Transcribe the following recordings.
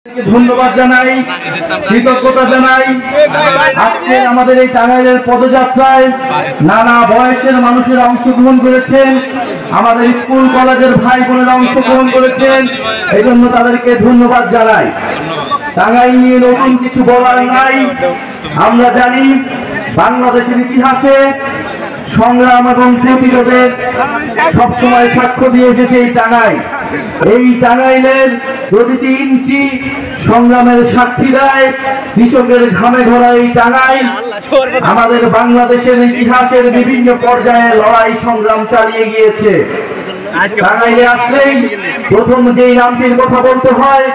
ধন্যবাদ জানাই, কৃতজ্ঞতা জানাই। আজকে আমাদের এই টাঙ্গাইলের পদযাত্রায় নানা বয়সের মানুষেরা অংশগ্রহণ করেছেন, আমাদের স্কুল কলেজের ভাই বোনেরা অংশগ্রহণ করেছেন, এই জন্য তাদেরকে ধন্যবাদ জানাই। টাঙ্গাইল নিয়ে নতুন কিছু বলার নাই। আমরা জানি বাংলাদেশের ইতিহাসে সংগ্রাম এবং প্রতিরোধের সবসময় সাক্ষ্য দিয়ে এসেছে এই টাঙ্গাইল। এই টাঙ্গাইলের প্রতিটি ইঞ্চি সংগ্রামের সাক্ষী দেয়, কৃষকের ঘামে ঘোরা এই টাঙ্গাইল আমাদের বাংলাদেশের ইতিহাসের বিভিন্ন পর্যায়ে লড়াই সংগ্রাম চালিয়ে গিয়েছে। টাঙ্গাইলে আসলেই প্রথম যেই নামটির কথা বলতে হয়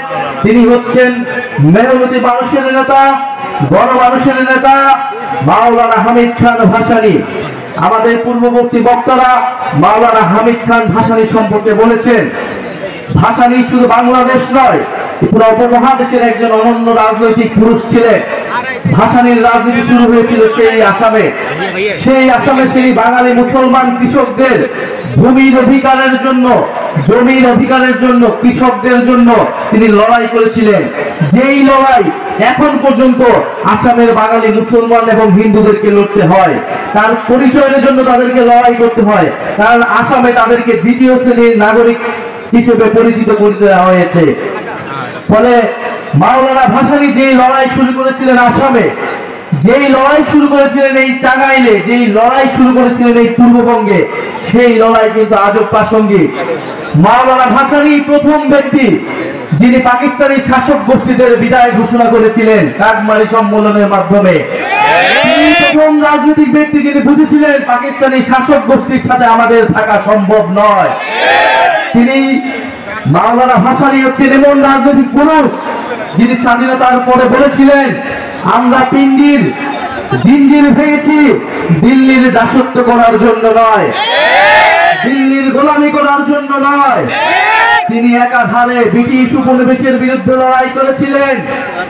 তিনি হচ্ছেন মেহনতি মানুষের নেতা, বড় মানুষের নেতা মাওলানা হামিদ খান ভাসানী। আমাদের পূর্ববর্তী বক্তারা মাওলানা হামিদ খান ভাসানী সম্পর্কে বলেছেন। ভাসানী শুধু বাংলাদেশ নয়, পুরো উপমহাদেশের একজন অনন্য রাজনৈতিক পুরুষ ছিলেন। ভাসানীর রাজনীতি শুরু হয়েছিল সেই আসামে। সেই বাঙালি মুসলমান কৃষকদের ভূমির অধিকারের জন্য, জমির অধিকারের জন্য, কৃষকদের জন্য তিনি লড়াই করেছিলেন। যেই লড়াই এখন পর্যন্ত আসামের বাঙালি মুসলমান এবং হিন্দুদেরকে লড়তে হয়, তার পরিচয়ের জন্য তাদেরকে লড়াই করতে হয়, কারণ আসামে তাদেরকে দ্বিতীয় শ্রেণীর নাগরিক হিসেবে পরিচিত করে দেওয়া হয়েছে। ফলে মাওলানা ভাসানী যেই লড়াই শুরু করেছিলেন আসামে, যেই লড়াই শুরু করেছিলেন এই টাঙ্গাইলে, যেই লড়াই শুরু করেছিলেন এই পূর্ববঙ্গে, সেই লড়াই কিন্তু আজও প্রাসঙ্গিক। মাওলানা ভাসানী প্রথম ব্যক্তি যিনি পাকিস্তানি শাসক গোষ্ঠীদের বিদায় ঘোষণা করেছিলেন কাকমারি সম্মেলনের মাধ্যমে। তিনি প্রথম রাজনৈতিক ব্যক্তি যিনি বুঝেছিলেন পাকিস্তানি শাসক গোষ্ঠীর সাথে আমাদের থাকা সম্ভব নয়। তিনি মাওলানা ভাসানী হচ্ছেন এমন রাজনৈতিক পুরুষ যিনি স্বাধীনতার পরে বলেছিলেন, আমরা পিণ্ডির জিঞ্জির ভেঙেছি দিল্লির দাসত্ব করার জন্য নয়, দিল্লির গোলামি করার জন্য নয়। তিনি একাধারে ব্রিটিশ উপনিবেশের বিরুদ্ধে লড়াই করেছিলেন,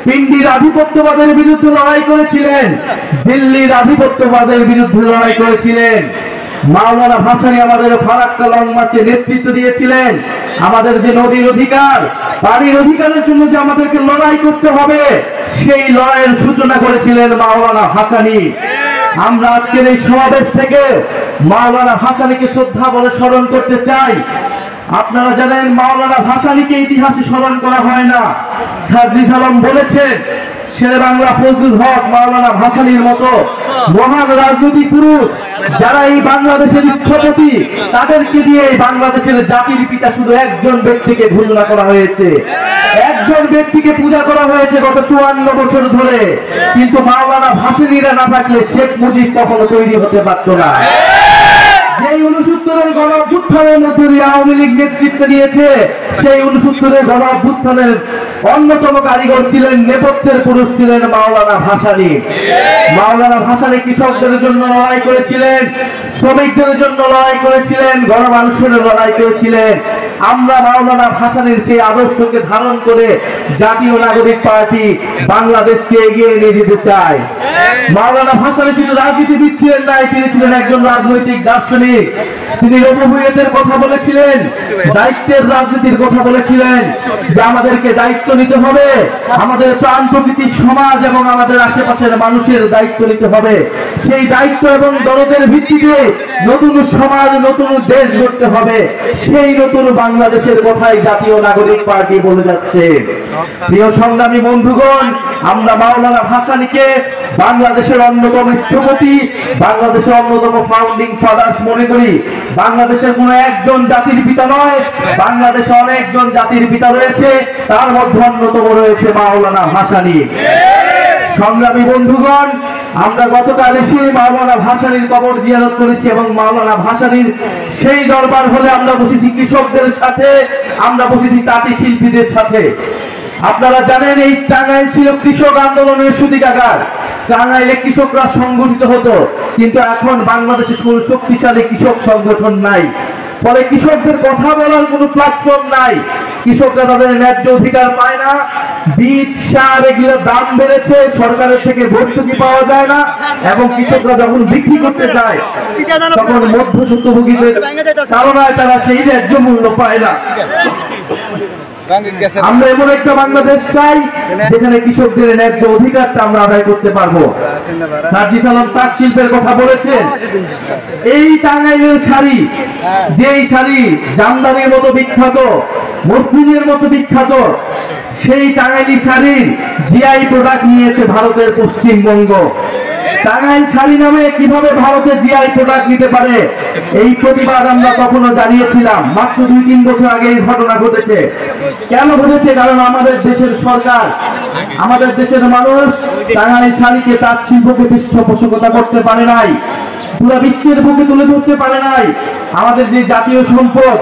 পিণ্ডির আধিপত্যবাদের বিরুদ্ধে লড়াই করেছিলেন, দিল্লির আধিপত্যবাদের বিরুদ্ধে লড়াই করেছিলেন। মাওলানা ভাসানী আমাদের ফারাক্কা লং মার্চে নেতৃত্ব দিয়েছিলেন। আমাদের যে নদীর অধিকার, পানির অধিকারের জন্য যে আমাদেরকে লড়াই করতে হবে, সেই লড়াইয়ের সূচনা করেছিলেন মাওলানা ভাসানী। আমরা আজকের এই সমাবেশ থেকে মাওলানা ভাসানীকে শ্রদ্ধা বলে স্মরণ করতে চাই। আপনারা জানেন মাওলানা ভাসানীকে ইতিহাসে স্মরণ করা হয় না। সার্জিস আলম বলেছেন, শেরে বাংলা ফজলুল হক মাওলানা ভাসানীর মতো মহান রাজনৈতিক পুরুষ যারা এই বাংলাদেশের স্থপতি, তাদেরকে দিয়ে এই বাংলাদেশের জাতির পিতা শুধু একজন ব্যক্তিকে ঘোষণা করা হয়েছে, একজন ব্যক্তিকে পূজা করা হয়েছে গত 54 বছর ধরে। কিন্তু মাওলানা ভাসানীরা না থাকলে শেখ মুজিব কখনো তৈরি হতে পারত না। যেই 69-এর গণ অভ্যুত্থানের মধ্যে আওয়ামী লীগ নেতৃত্ব দিয়েছে, সেই 69-এর গণ অভ্যুত্থানের অন্যতম কারিগর ছিলেন, নেপথ্যের পুরুষ ছিলেন মাওলানা ভাসানী। মাওলানা ভাসানী কৃষকদের জন্য লড়াই করেছিলেন, শ্রমিকদের জন্য লড়াই করেছিলেন, গণমানুষের লড়াই করেছিলেন। আমরা মাওলানা ভাসানীর সেই আদর্শকে ধারণ করে জাতীয় নাগরিক পার্টি বাংলাদেশকে এগিয়ে নিয়ে যেতে চাই। মাওলানা ভাসানী শুধু রাজনীতিবিদ ছিলেন না, তিনি ছিলেন একজন রাজনৈতিক দার্শনিক। তিনি রূপহুইয়তের কথা বলেছিলেন, দায়িত্বের রাজনীতির কথা বলেছিলেন, যে আমাদেরকে দায়িত্ব নিতে হবে, আমাদের প্রাণ প্রকৃতির সমাজ এবং আমাদের আশেপাশের মানুষের দায়িত্ব নিতে হবে। সেই দায়িত্ব এবং দরদের ভিত্তিতে নতুন সমাজ, নতুন দেশ গড়তে হবে। সেই নতুন বাংলাদেশের কথাই জাতীয় নাগরিক পার্টি বলে যাচ্ছে। প্রিয় সংগ্রামী বন্ধুগণ, আমরা মাওলানা ভাসানীকে বাংলাদেশের অন্যতম স্থপতি, বাংলাদেশের অন্যতম ফাউন্ডিং ফাদার্স মনে করি। বাংলাদেশের কোন একজন জাতির পিতা নয়, বাংলাদেশে অনেকজন জাতির পিতা রয়েছে, তার মধ্যে অন্যতম রয়েছে মাওলানা ভাসানী। সংগ্রামী বন্ধুগণ, আমরা গতকাল এসে মাওলানা ভাসানীর কবর জিয়ারত করেছি এবং মাওলানা ভাসানীর সেই দরবার হলে আমরা বসেছি কৃষকদের সাথে, আমরা বসেছি তাঁতি শিল্পীদের সাথে। আপনারা জানেন এই টাঙ্গাইল ছিল কৃষক আন্দোলনের সূতিকাগার। টাঙ্গাইলে কৃষকরা সংগঠিত হতো, কিন্তু এখন বাংলাদেশে কোনো শক্তিশালী কৃষক সংগঠন নাই। ফলে কৃষকদের কথা বলার কোনো প্ল্যাটফর্ম নাই। কৃষকরা তাদের ন্যায্য অধিকার পায় না। বীজ, সার এগুলোর দাম বেড়েছে, সরকারের থেকে ভর্তুকি পাওয়া যায় না, এবং কৃষকরা যখন বিক্রি করতে যায় তখন মধ্যস্বত্বভোগীদের কারণে তারা সেই ন্যায্য মূল্য পায় না। আমরা এমন একটা বাংলাদেশ চাই যেখানে কৃষকদের ন্যায্য অধিকারটা আমরা আদায় করতে পারবো। সার্জিস আলম তাঁত শিল্পের কথা বলেছেন। এই টাঙ্গাইলের শাড়ি, যেই শাড়ি জামদানির মতো বিখ্যাত, মসলিনের মতো বিখ্যাত, সেই টাঙ্গাইলি শাড়ির জিআই প্রোডাক্ট নিয়েছে ভারতের পশ্চিমবঙ্গ। টাঙ্গাইল শাড়ি নামে কিভাবে ভারতে জিআই প্রোডাক্ট নিতে পারে, এই প্রতিবাদ আমরা তখনও জানিয়েছিলাম। মাত্র 2-3 বছর আগে এই ঘটনা ঘটেছে। কেন ঘটেছে? কারণ আমাদের দেশের সরকার, আমাদের দেশের মানুষ টাঙ্গাইল শাড়িকে, তাঁত শিল্পকে পৃষ্ঠপোষকতা করতে পারে নাই, পুরো বিশ্বের বুকে তুলে ধরতে পারে নাই। আমাদের যে জাতীয় সম্পদ,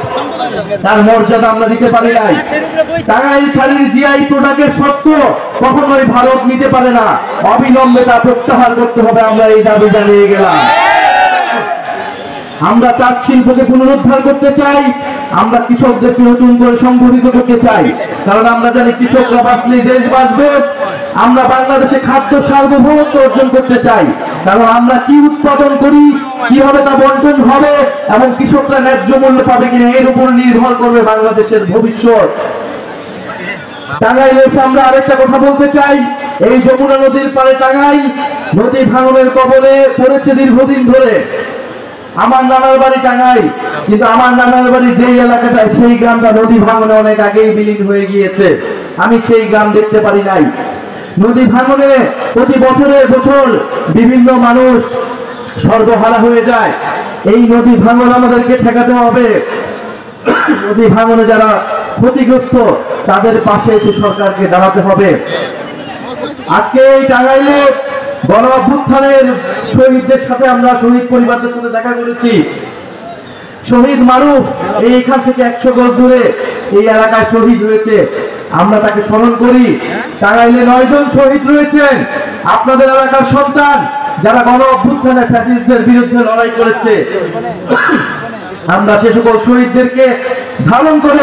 তার মর্যাদা আমরা দিতে পারি নাই। টাঙ্গাইল শাড়ির জিআই প্রোডাক্টের সত্ত্ব কখনোই ভারত নিতে পারে না। অবিলম্বে তা প্রত্যাহার করতে হবে, আমরা এই দাবি জানিয়ে গেলাম। আমরা তাঁত শিল্পকে পুনরুদ্ধার করতে চাই, আমরা কৃষকদেরকে নতুন করে সংগঠিত করতে চাই। কারণ আমরা জানি কৃষকরা বাঁচলেই দেশ বাঁচবে। আমরা বাংলাদেশে খাদ্য সার্বভৌমত্ব অর্জন করতে চাই। কারণ আমরা কি উৎপাদন করি, কিভাবে তা বন্টন হবে এবং কৃষকরা ন্যায্য মূল্য পাবে কিনা, এর উপর নির্ভর করবে বাংলাদেশের ভবিষ্যৎ। টাঙ্গাইলে এসে আমরা আরেকটা কথা বলতে চাই। এই যমুনা নদীর পাড়ে টাঙ্গাইল নদী ভাঙনের কবলে পড়েছে দীর্ঘদিন ধরে। আমার নানার বাড়ি টাঙ্গাইল, কিন্তু আমার নানার বাড়ি যেই এলাকাটায়, সেই গ্রামটা নদী ভাঙনে অনেক আগেই বিলীন হয়ে গিয়েছে। আমি সেই গ্রাম দেখতে পারি নাই। নদী ভাঙনে প্রতি বছরের বছর বিভিন্ন মানুষ সর্বহারা হয়ে যায়। এই নদী ভাঙন আমাদেরকে ঠেকাতে হবে। নদী ভাঙনে যারা ক্ষতিগ্রস্ত, তাদের পাশে এসে সরকারকে দাঁড়াতে হবে। আজকে এই টাঙ্গাইলে গণ অভ্যুত্থানের শহীদদের সাথে, আমরা শহীদ পরিবারদের সাথে দেখা করেছি। শহীদ মারুফ এইখান থেকে 100 গজ দূরে এই এলাকায় শহীদ হয়েছে, আমরা তাকে স্মরণ করি। টাঙ্গাইলে 9 জন শহীদ রয়েছেন, আপনাদের এলাকার সন্তান, যারা গণ অভ্যুত্থানে ফ্যাসিস্টদের বিরুদ্ধে লড়াই করেছে। আমরা সে সকল শহীদদেরকে ধারণ করে